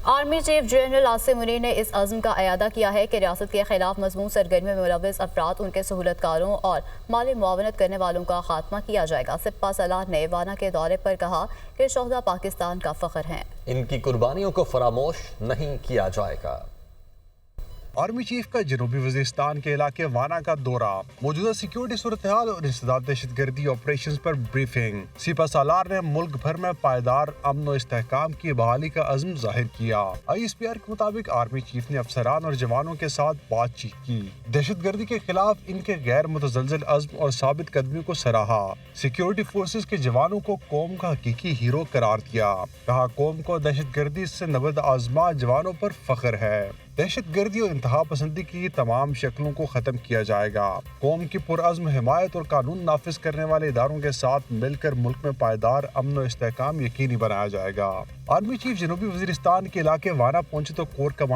Army chief general Asim Munir نے اس عزم کا اعادہ کیا ہے کہ ریاست کے خلاف مضمون سرگرمی میں ملوث افراد، ان کے سہولت کاروں اور مالی معاونت کرنے والوں کا خاتمہ کیا جائے گا۔ سپہ سالار نے وانا کے دورے پر کہا کہ شہداء پاکستان کا فخر ہیں، ان کی قربانیوں کو فراموش نہیں کیا جائے گا۔ آرمی چیف کا جنوبی وزیرستان کے علاقے وانا کا دورہ، موجودہ سیکیورٹی صورتحال اور انسداد دہشت گردی آپریشنز پر بریفنگ۔ سپہ سالار نے ملک بھر میں پائیدار امن و استحکام کی بحالی کا عزم ظاہر کیا۔ ISPR کے مطابق آرمی چیف نے افسران اور جوانوں کے ساتھ بات چیت کی، دہشت گردی کے خلاف ان کے غیر متزلزل عزم اور ثابت قدمی کو سراہا۔ سیکیورٹی فورسز کے جوانوں کو قوم کا حقیقی ہیرو قرار دیا، کہا قوم کو دہشت گردی سے نبرد آزما جوانوں پر فخر ہے۔ دہشت گردی اور انتہا پسندی کی تمام شکلوں کو ختم کیا جائے گا۔ قوم کی پرعزم حمایت اور قانون نافذ کرنے والے اداروں کے ساتھ مل کر ملک میں پائیدار امن و استحکام یقینی بنایا جائے گا۔ آرمی چیف جنوبی وزیرستان کے علاقے وانا پہنچے تو کور کمانڈر